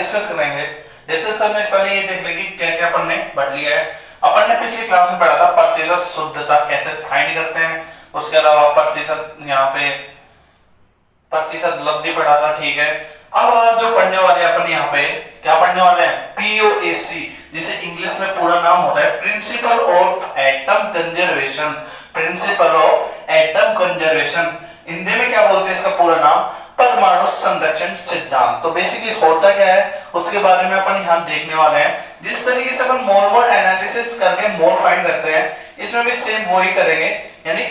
Discuss करेंगे। Discuss करने से पहले ये देख लेंगे क्या क्या अपन ने पढ़ लिया है। अपन ने पिछली क्लास में पढ़ा था प्रतिशत शुद्धता कैसे फाइंड करते हैं, उसके अलावा प्रतिशत यहाँ पे प्रतिशत लब्धि पढ़ा था, ठीक है। अब जो पढ़ने वाले अपन यहाँ पे क्या पढ़ने वाले हैं, पीओएसी, जिसे इंग्लिश में पूरा नाम होता है principle of atom conservation. Principle of atom conservation Hindi में क्या बोलते हैं इसका पूरा नाम, परमाणु संरक्षण सिद्धांत। तो बेसिकली होता क्या है उसके बारे में अपन यहाँ देखने वाले हैं। जिस तरीके से अपन मोल एनालिसिस करके मोल फाइंड करते हैं, इसमें भी सेम वही करेंगे, यानी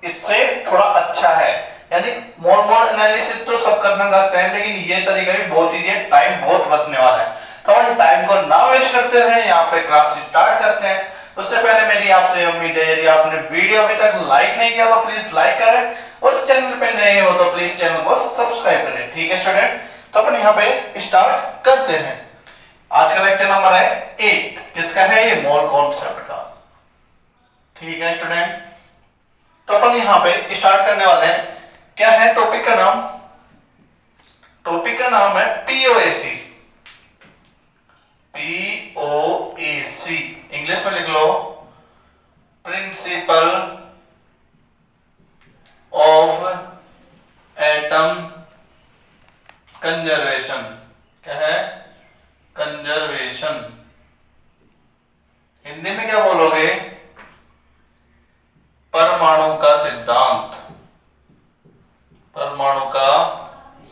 इससे थोड़ा अच्छा है। यानी मोल एनालिसिस तो सब करना चाहते हैं, लेकिन ये तरीका भी बहुत इजी है, टाइम बहुत बचने वाला है। तो अपन टाइम को ना वेस्ट करते हुए यहाँ पे क्लास स्टार्ट करते हैं। उससे पहले मेरी आपसे उम्मीद है, यदि आपने वीडियो अभी तक लाइक नहीं किया तो प्लीज लाइक करें, और चैनल पे नए हो तो प्लीज चैनल को सब्सक्राइब करें, ठीक है स्टूडेंट। तो अपन यहाँ पे स्टार्ट करते हैं। आज का लेक्चर नंबर है 8, किसका है ये, मोल कॉन्सेप्ट का, ठीक है स्टूडेंट। तो अपन यहाँ पे स्टार्ट करने वाले हैं। क्या है टॉपिक का नाम, टॉपिक का नाम है पीओएसी। पीओएसी इंग्लिश में लिख लो, प्रिंसिपल ऑफ एटम कंजर्वेशन। क्या है, कंजर्वेशन। हिंदी में क्या बोलोगे, परमाणु का सिद्धांत। परमाणु का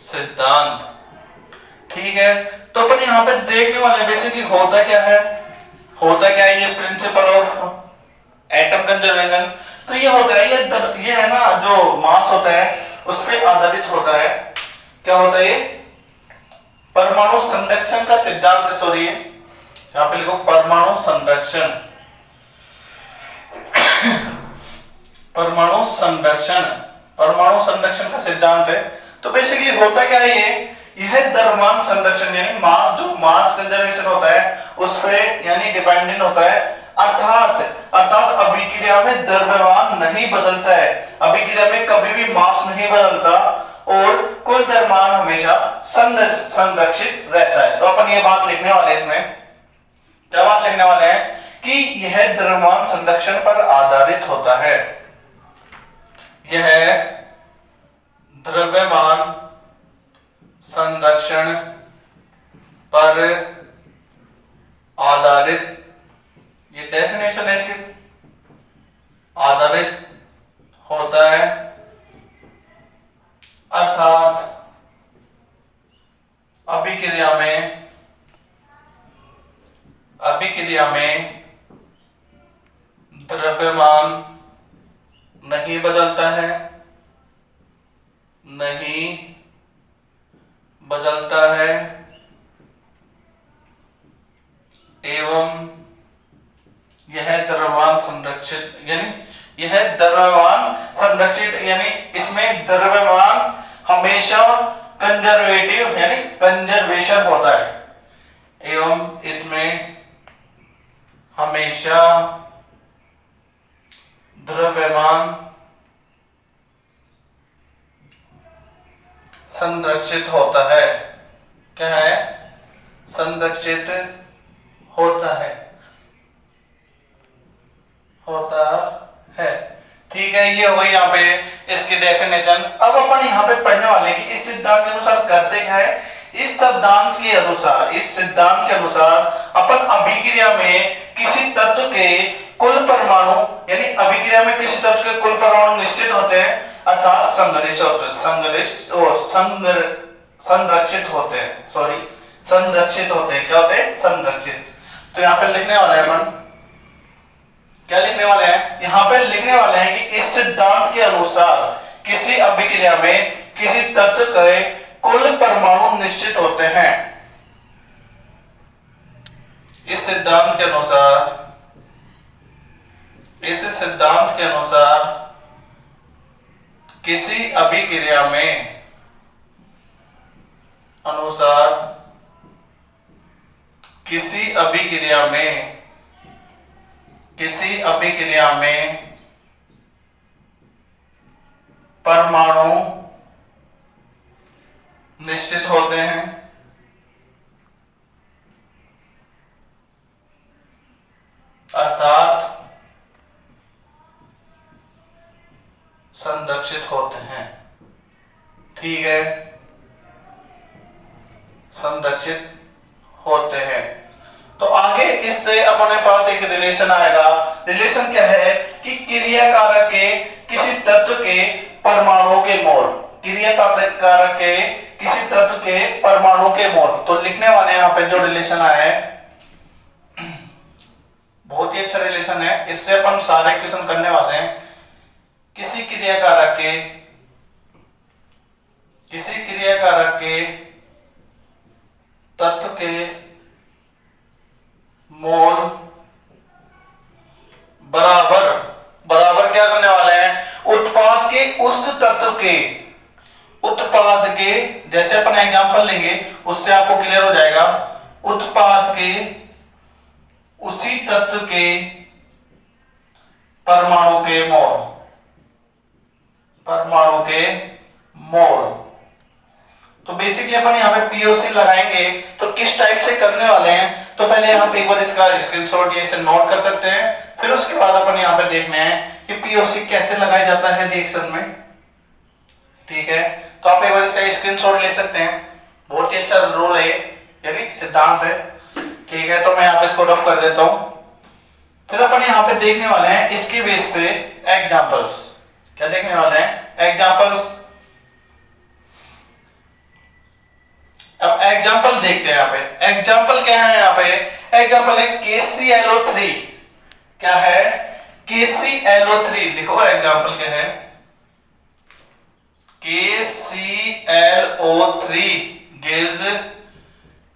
सिद्धांत, ठीक है। तो अपन यहाँ पे देखने वाले बेसिकली होता क्या है, होता क्या है ये प्रिंसिपल ऑफ एटम कंजर्वेशन। तो ये होता है, ये है ना जो मास होता है उस पर आधारित होता है। क्या होता है ये, परमाणु संरक्षण का सिद्धांत, सॉरी यहाँ पे लिखो परमाणु संरक्षण। परमाणु संरक्षण, परमाणु संरक्षण का सिद्धांत है। तो बेसिकली होता क्या है ये, यह द्रव्यमान संरक्षण यानी मास, जो मास कंजर्वेशन होता है उस पे यानी डिपेंडेंट होता है। अर्थात अभिक्रिया में द्रव्यमान नहीं बदलता है, अभिक्रिया में कभी भी मास नहीं बदलता, और कुल द्रव्यमान हमेशा संरक्षित रहता है। तो अपन ये बात लिखने वाले हैं, इसमें क्या बात लिखने वाले हैं कि यह द्रव्यमान संरक्षण पर आधारित होता है। यह द्रव्यमान संरक्षण पर आधारित, ये डेफिनेशन है इसकी, आधारित होता है। अर्थात अभिक्रिया में द्रव्यमान नहीं बदलता है, नहीं बदलता है, एवं यह द्रव्यमान संरक्षित, यानी यह द्रव्यमान संरक्षित यानी इसमें द्रव्यमान हमेशा कंजर्वेटिव यानी कंजर्वेशन होता है, एवं इसमें हमेशा द्रव्यमान संरक्षित होता है। क्या है, संरक्षित होता है, होता है, ठीक है। ये हो गई यहाँ पे इसकी डेफिनेशन। अब अपन यहाँ पे पढ़ने वाले हैं कि इस सिद्धांत के अनुसार करते क्या है। इस सिद्धांत के अनुसार अपन अभिक्रिया में किसी तत्व के कुल परमाणु यानी अभिक्रिया में किसी तत्व के कुल परमाणु निश्चित होते हैं, अर्थात संरक्षित होते हैं। क्या होते हैं, संरक्षित। तो यहाँ पे लिखने वाले हैं अपन, क्या लिखने वाले हैं, यहाँ पे लिखने वाले हैं कि इस सिद्धांत के अनुसार किसी अभिक्रिया में किसी तत्व के कुल परमाणु निश्चित होते हैं। इस सिद्धांत के अनुसार किसी अभिक्रिया में परमाणु निश्चित होते हैं, संरक्षित होते हैं। ठीक है, संरक्षित होते हैं। तो आगे इससे अपने पास एक रिलेशन आएगा। रिलेशन क्या है कि क्रिया कारक के किसी तत्व के परमाणु के मोल, क्रिया कारक के किसी तत्व के परमाणु के मोल। तो लिखने वाले यहाँ पे जो रिलेशन आया है बहुत ही अच्छा रिलेशन है, इससे अपन सारे क्वेश्चन करने वाले हैं। किसी क्रिया कारक के तत्व के मोल बराबर क्या करने वाले हैं, उत्पाद के उस तत्व के, उत्पाद के, जैसे अपन एग्जांपल लेंगे उससे आपको क्लियर हो जाएगा, उत्पाद के उसी तत्व के परमाणु के मोल। तो बेसिकली अपन यहाँ पे पीओसी लगाएंगे तो किस टाइप से करने वाले हैं, तो पहले यहाँ पे एक बार इसका स्क्रीनशॉट ये से नोट कर सकते हैं, फिर उसके बाद अपन यहाँ पे देखने हैं कि पीओसी कैसे लगाया जाता है रिएक्शन में। ठीक है, तो आप एक बार इसका स्क्रीनशॉट ले सकते हैं, बहुत ही अच्छा रूल है यानी सिद्धांत है। ठीक है, तो मैं यहाँ पे इसको रफ कर देता हूं। फिर अपन यहाँ पे देखने वाले हैं इसके बेस पे एग्जांपल्स। क्या देखने वाले हैं, एग्जांपल्स। अब एग्जांपल देखते हैं यहाँ पे। एग्जांपल क्या है यहाँ पे, एग्जांपल है KClO3। क्या है, KClO3 लिखो, एग्जांपल क्या है, KClO3 gives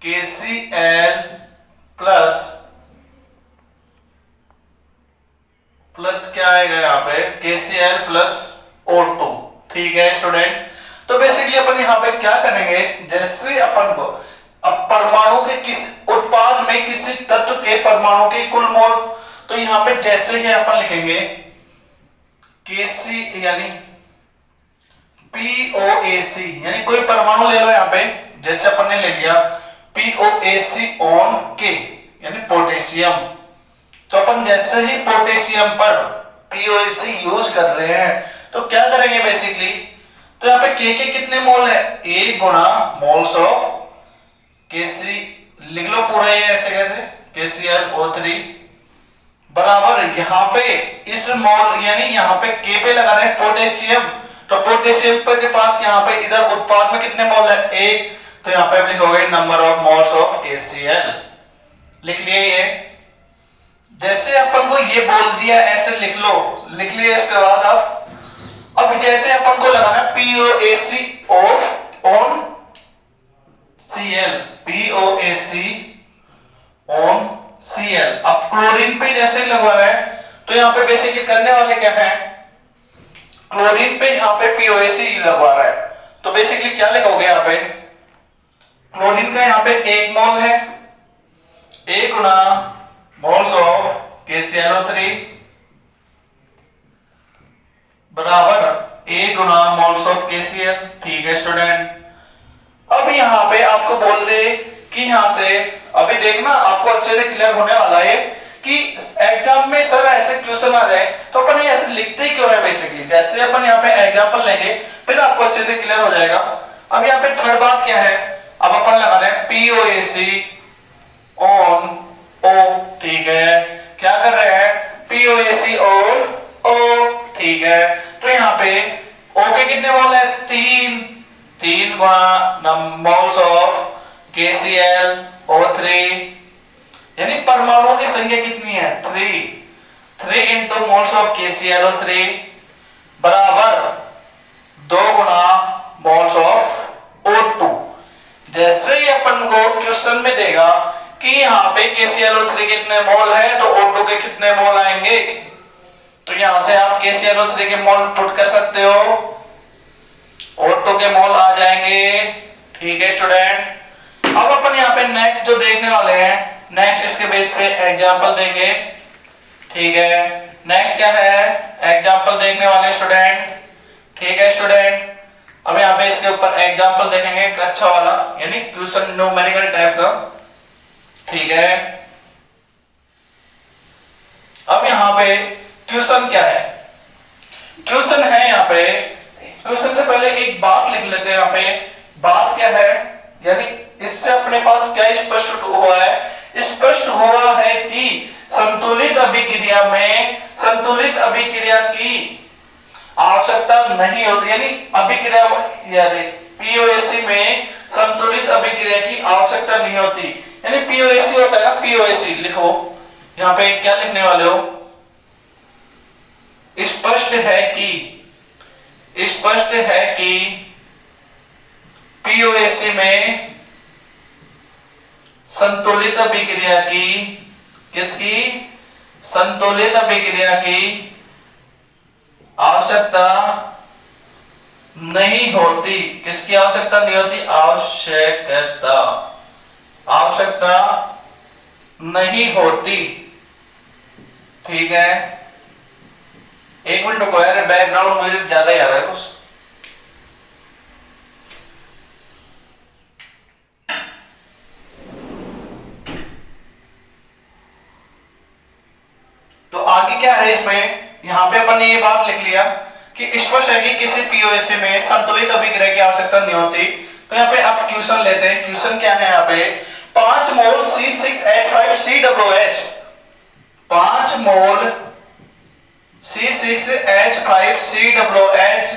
KCl प्लस क्या आएगा यहाँ पे, KCl प्लस O2। ठीक है स्टूडेंट, तो बेसिकली अपन यहाँ पे क्या करेंगे, जैसे अपन को अब परमाणु के किस उत्पाद में किसी तत्व के परमाणु के कुल मोल, तो यहाँ पे जैसे ही अपन लिखेंगे KC यानी POAC, यानी कोई परमाणु ले लो यहाँ पे, जैसे अपन ने ले लिया POAC ऑन K यानी पोटेशियम। तो अपन जैसे ही पोटेशियम पर POAC यूज कर रहे हैं तो क्या करेंगे बेसिकली, तो यहाँ पे K के कितने मोल है, A गुणा मोल्स ऑफ KC, लिख लो पूरा ये ऐसे कैसे, KClO3 बराबर यहाँ पे इस मोल यानी यहाँ पे K पे लगा रहे हैं पोटेशियम, तो पोटेशियम के पास यहाँ पे इधर उत्पाद में कितने मोल है, 1, तो यहाँ पे लिखोगे number of moles of KCl, लिख लिए ये। जैसे अपन को ये बोल दिया ऐसे लिख लो, लिख लिया। इसके बाद अब जैसे अपन को लगाना POAC on Cl, POAC on Cl। अब क्लोरीन पे जैसे लगवा रहा है तो यहाँ पे बेसिकली करने वाले क्या है, क्लोरीन पे यहाँ पे POAC लगवा रहा है, तो बेसिकली क्या लिखोगे यहाँ पे, क्लोरीन का यहाँ पे 1 मोल है, 1 गुना मोल्स ऑफ KClO3 बराबर 1 गुना मोल्स ऑफ KCl। ठीक है स्टूडेंट, अब यहाँ पे आपको बोल दे कि यहाँ से अभी देखना आपको अच्छे से क्लियर होने वाला है कि एग्जाम में सर ऐसे क्वेश्चन आ जाए तो अपन ऐसे लिखते क्यों है। बेसिकली जैसे अपन यहाँ पे एग्जांपल लेंगे फिर आपको अच्छे से क्लियर हो जाएगा। अब यहाँ पे थर्ड बात क्या है, अब अपन लगा रहे हैं POAC ऑन O। ठीक है, क्या कर रहे हैं, POAC ऑन O। ठीक है, तो यहाँ पे O के कितने मोल है, 3 गुणा मोल्स ऑफ KClO3 यानी परमाणुओं की संख्या कितनी है, 3 इंटू मोल्स ऑफ KClO3 बराबर 2 गुणा मोल्स ऑफ O2। जैसे ही अपन को क्वेश्चन में देगा कि यहाँ पे KClO3 कितने मोल है तो O2 के कितने मोल आएंगे, तो यहां से आप KClO3 के मोल पुट कर सकते हो, O2 के मोल आ जाएंगे। ठीक है स्टूडेंट, अब अपन यहाँ पे नेक्स्ट जो देखने वाले हैं, नेक्स्ट इसके बेस पे एग्जांपल देंगे। ठीक है, नेक्स्ट क्या है, एग्जांपल देखने वाले स्टूडेंट। ठीक है स्टूडेंट, अब यहाँ पे इसके ऊपर एग्जांपल देखेंगे एक अच्छा वाला यानी क्वेश्चन न्यूमेरिकल टाइप का। ठीक है, अब यहाँ पे क्वेश्चन क्या है, क्वेश्चन है यहाँ पे क्वेश्चन से पहले एक बात लिख लेते हैं यहाँ पे। बात क्या है, यानी इससे अपने पास क्या स्पष्ट हुआ है? स्पष्ट हुआ है कि संतुलित अभिक्रिया में संतुलित अभिक्रिया की आवश्यकता नहीं होती, यानी अभिक्रिया यानी पीओएसी में संतुलित अभिक्रिया की आवश्यकता नहीं होती। यानी पीओएसी होता है ना, पीओएसी लिखो यहाँ पे, क्या लिखने वाले हो? स्पष्ट है कि पीओएसी में संतुलित अभिक्रिया की किसकी संतुलित अभिक्रिया की आवश्यकता नहीं होती। किसकी आवश्यकता नहीं होती? आवश्यकता नहीं होती। ठीक है, एक मिनट रुको यार, बैकग्राउंड म्यूजिक ज्यादा ही आ रहा है कुछ। तो आगे क्या है इसमें, यहां पे अपन ने ये बात लिख लिया कि स्पष्ट है कि किसी पीओएसी में संतुलित अभिक्रिया की आवश्यकता नहीं होती। तो यहाँ पे आप क्वेश्चन लेते हैं। क्वेश्चन क्या है यहाँ पे? 5 मोल C6H5COOH 5 मोल C6H5COOH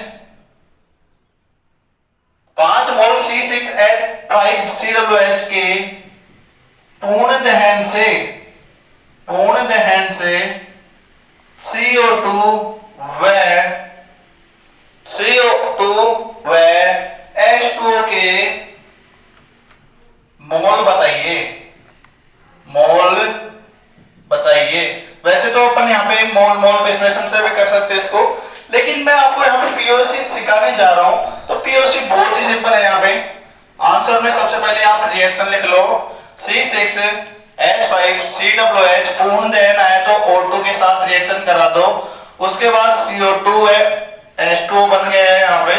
5 मोल C6H5COOH के पूर्ण दहन से CO2 व H2O के मोल बताइए। वैसे तो अपन यहाँ पे मोल विश्लेषण से भी कर सकते हैं इसको, लेकिन मैं आपको यहाँ पे पीओसी सिखाने जा रहा हूं। तो पीओसी बहुत ही सिंपल है। यहाँ पे आंसर में सबसे पहले आप रिएक्शन लिख लो, C6H5COOH पूर्ण दहन आया तो O2 के साथ रिएक्शन करा दो, उसके बाद CO2 H2O बन गया है। यहाँ पे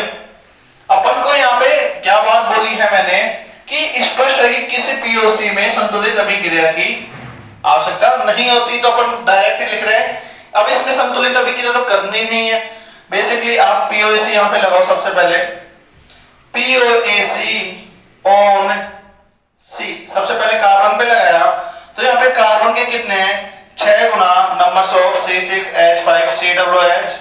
अपन को यहाँ पे क्या बात बोली है मैंने कि स्पष्ट है कि किसी पीओसी में संतुलित अभिक्रिया की आवश्यकता नहीं होती। तो अपन डायरेक्ट लिख रहे हैं। अब इसमें संतुलित अभिक्रिया तो करनी नहीं है। बेसिकली आप पीओसी यहाँ पे लगाओ। सबसे पहले पीओएसी ऑन सी, सबसे पहले कार्बन पे लगाया तो यहाँ पे कार्बन के कितने हैं? 6 गुना नंबर्स ऑफ C6H5COOH।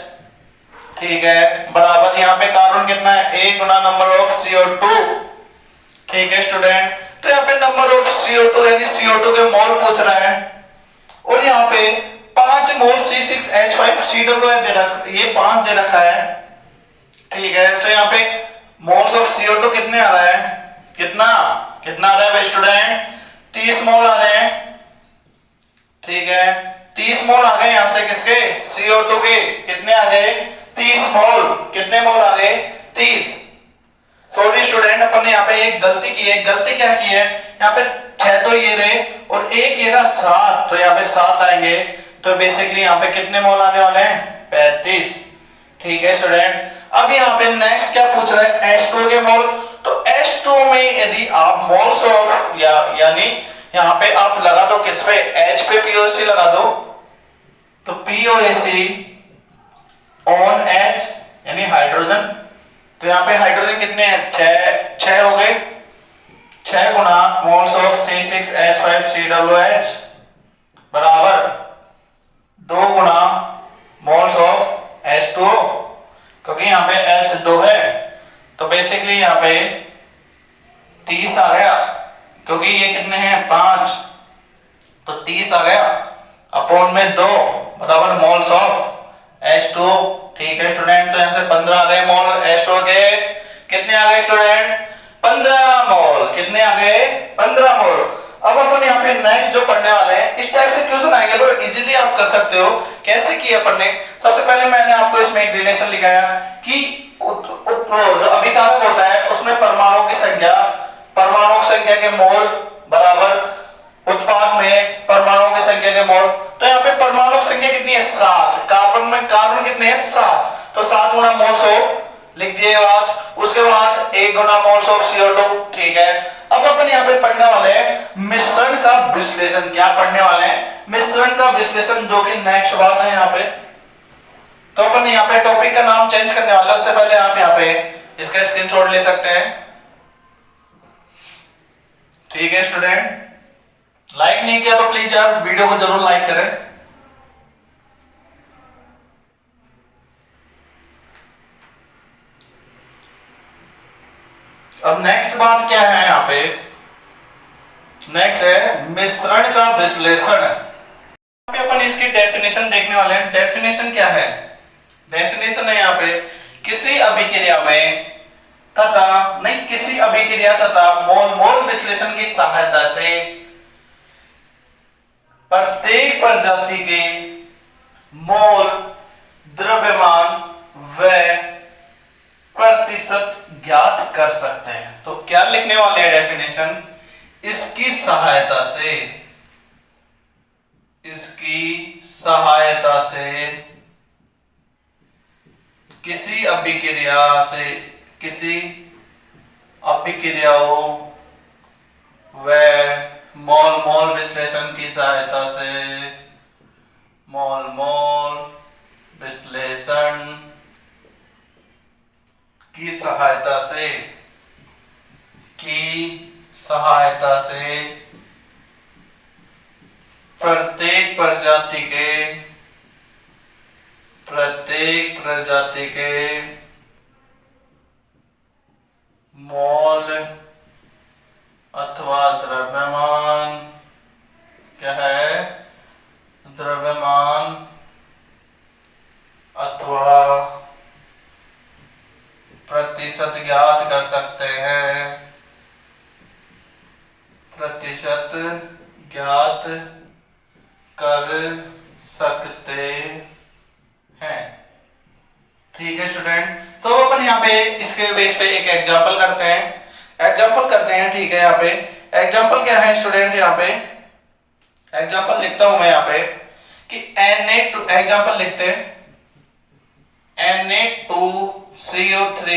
ठीक है, बराबर यहाँ पे कार्बन कितना है? 1 गुना नंबर ऑफ CO2। ठीक है स्टूडेंट, तो यहाँ पे नंबर ऑफ CO2 यानी CO2 के मोल पूछ रहा है, और यहाँ पे 5 मोल C6H5COOH दे रखा, ये 5 दे रखा है। ठीक है, तो यहाँ पे मोल्स ऑफ CO2 कितने आ रहा है? कितना आ रहा है भाई स्टूडेंट? 30 मोल आ रहे हैं। ठीक है, 30 मोल आ गए यहाँ से किसके? CO2 के। कितने आ गए? 30 मोल। कितने मोल आ गए? 30। सॉरी स्टूडेंट, अपन ने यहाँ पे एक गलती की है। गलती क्या की है? यहाँ पे 6 तो ये रहे और 1 ये रहा 7, तो यहाँ पे 7 आएंगे। तो बेसिकली यहाँ पे कितने मोल आने वाले हैं? 35। ठीक है स्टूडेंट, अब यहाँ पे नेक्स्ट क्या पूछ रहा है? H2 के मोल। तो H2 में यदि आप मोल्स ऑफ यानी यहाँ पे आप लगा दो किस पे? H पे पीओसी लगा दो, तो पीओसी ऑन H यानी हाइड्रोजन। तो यहाँ पे हाइड्रोजन कितने हैं? 6 हो गए। 6 गुना मोल्स ऑफ C6H5COOH बराबर 2 गुना मोल्स ऑफ H2O, क्योंकि यहाँ पे H2 है। तो बेसिकली यहाँ पे 30 आ गया, क्योंकि ये कितने हैं? 5, तो 30 आ गया अपॉन में 2 बराबर मोल्स ऑफ H2O। ठीक है स्टूडेंट, तो यहाँ से 15 आ गए मोल H2O के। कितने आ गए स्टूडेंट? 15 मोल। कितने आ गए? 15 मोल। अब अपन यहाँ पे नेक्स्ट जो पढ़ने वाले हैं, इस टाइप से क्वेश्चन आएंगे तो इजीली आप कर सकते हो। कैसे किया अपन ने? सबसे पहले मैंने आपको इसमें एक रिलेशन लिखाया कि जो अभिकारक होता है उसमें परमाणुओं की संख्या के मोल बराबर उत्पाद में परमाणुओं की संख्या के मोल। तो यहाँ पे परमाणु की संख्या कितनी है? 7। कार्बन कितने हैं? 7। तो 7 गुना मोल्स ऑफ लिख दिए बात। उसके बाद 1 गुना मोल्स ऑफ CO2। ठीक है, अब अपन यहाँ पे पढ़ने वाले हैं मिश्रण का विश्लेषण। क्या पढ़ने वाले हैं? मिश्रण का विश्लेषण, जो कि नेक्स्ट बात है यहाँ पे। तो अपन यहाँ पे टॉपिक का नाम चेंज करने वाला है, उससे पहले आप यहाँ पे इसका स्क्रीनशॉट ले सकते हैं। ठीक है स्टूडेंट, लाइक नहीं किया तो प्लीज यार वीडियो को जरूर लाइक करें। अब नेक्स्ट बात क्या है यहाँ पे, नेक्स्ट है मिश्रण का विश्लेषण। यहाँ पे अपन इसकी डेफिनेशन देखने वाले हैं। डेफिनेशन क्या है, डेफिनेशन है यहाँ पे किसी अभिक्रिया में तथा नहीं किसी अभिक्रिया तथा मोल मोल विश्लेषण की सहायता से प्रत्येक प्रजाति के मोल द्रव्यमान व प्रतिशत ज्ञात कर सकते हैं। तो क्या लिखने वाले हैं डेफिनेशन, इसकी सहायता से, इसकी सहायता से किसी अभिक्रिया से, किसी अभिक्रियाओं व मोल मोल विश्लेषण की सहायता से, मोल मोल विश्लेषण की सहायता से, की सहायता से प्रत्येक प्रजाति के मोल अथवा द्रव्यमान, क्या है, द्रव्यमान अथवा प्रतिशत ज्ञात कर सकते हैं, प्रतिशत ज्ञात कर सकते हैं। ठीक है स्टूडेंट, तो अपन यहाँ पे इसके बेस पे एक एग्जांपल करते हैं। ठीक है, यहाँ पे एग्जांपल क्या है स्टूडेंट, यहाँ पे एग्जांपल लिखता हूं मैं यहाँ पे कि Na2 एग्जांपल लिखते हैं, Na2CO3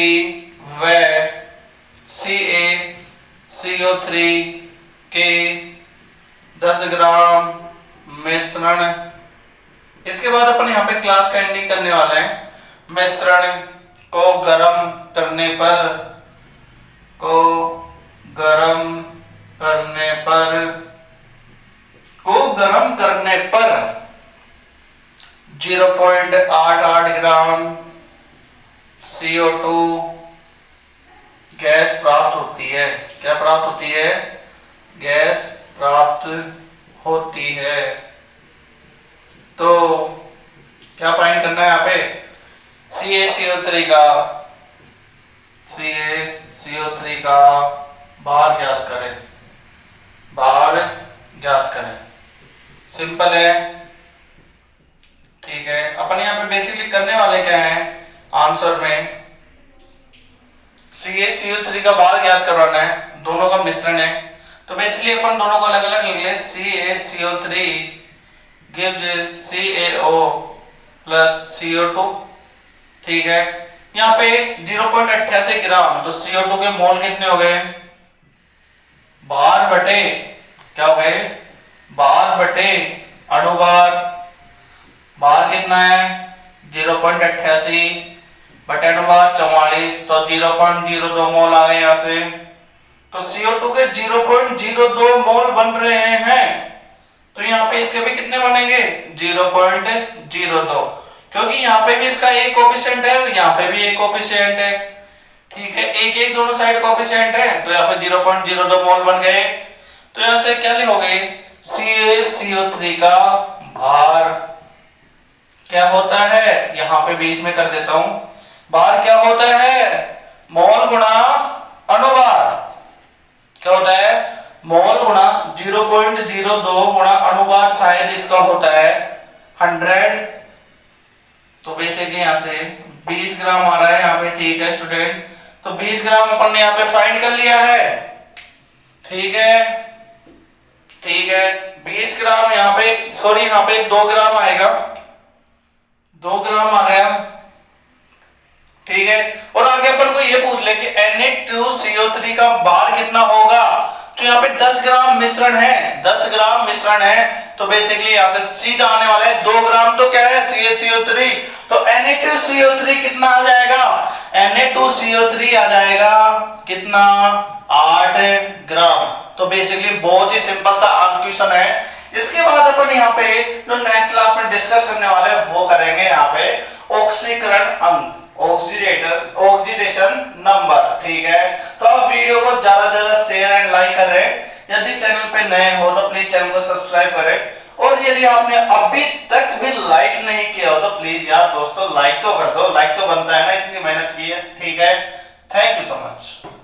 व CaCO3 के 10 ग्राम मिश्रण। इसके बाद अपन यहाँ पे क्लास का एंडिंग करने वाले हैं। मिश्रण को गर्म करने पर 0.88 ग्राम CO2 गैस प्राप्त होती है। क्या प्राप्त होती है, गैस प्राप्त होती है। तो क्या फाइंड करना है यहाँ पे, CaCO3 का भार ज्ञात करें। सिंपल है। ठीक है, अपन यहाँ पे बेसिकली करने वाले क्या है, आंसर में CaCO3 का भार ज्ञात करवाना है, दोनों का मिश्रण है। तो बेसिकली अपन दोनों को अलग अलग लिख ले, CaCO3 gives CaO plus CO2। ठीक है, यहाँ पे 0.88 ग्राम, तो CO2 के मोल कितने हो गए, भार बटे क्या हो गए, भार बटे अणुभार। भार कितना है 0.88 बटे अणुभार 44, तो 0.02 मोल आ गए यहाँ से। तो CO2 के 0.02 मोल बन रहे हैं, तो यहाँ पे इसके भी कितने बनेंगे 0.02, क्योंकि यहाँ पे भी इसका एक कोफिशिएंट है और यहाँ पे भी एक कोफिशिएंट है। ठीक है, एक एक दोनों साइड कोफिशिएंट है, तो यहाँ पे 0.02 मोल बन गए। तो यहाँ से क्या लिखोगे, CaCO3 का भार क्या होता है, यहाँ पे बीच में कर देता हूं, भार क्या होता है, मोल गुणा अणुभार। क्या होता है, मोल गुणा 0.02 गुणा अणुभार, शायद इसका होता है 100। तो बेसिकली यहाँ से 20 ग्राम आ रहा है यहाँ पे। ठीक है स्टूडेंट, तो 20 ग्राम अपन ने यहाँ पे फाइंड कर लिया है। ठीक है, 20 ग्राम यहाँ पे, सॉरी यहाँ पे 2 ग्राम आएगा, 2 ग्राम आ गया। ठीक है, और आगे अपन को ये पूछ ले कि Na2CO3 का भार कितना होगा, तो यहाँ पे 10 ग्राम मिश्रण है, 10 ग्राम मिश्रण है, तो बेसिकली यहाँ से सीधा आने वाला है 2 ग्राम, तो क्या है CaCO3, तो Na2CO3 कितना आ जाएगा, Na2CO3 आ जाएगा कितना 8 ग्राम। तो बेसिकली बहुत ही सिंपल सा क्वेश्चन है। इसके बाद अपन यहाँ पे जो नेक्स्ट क्लास में डिस्कस करने वाले हैं वो करेंगे यहाँ पे ऑक्सीकरण अंक, ऑक्सीडेशन नंबर, ठीक है। तो आप वीडियो को ज्यादा से ज्यादा शेयर एंड लाइक करें, यदि चैनल पे नए हो तो प्लीज चैनल को सब्सक्राइब करें, और यदि आपने अभी तक भी लाइक नहीं किया हो तो प्लीज यार दोस्तों लाइक तो कर दो, लाइक तो बनता है ना, इतनी मेहनत की है, ठीक है। Thank you so much.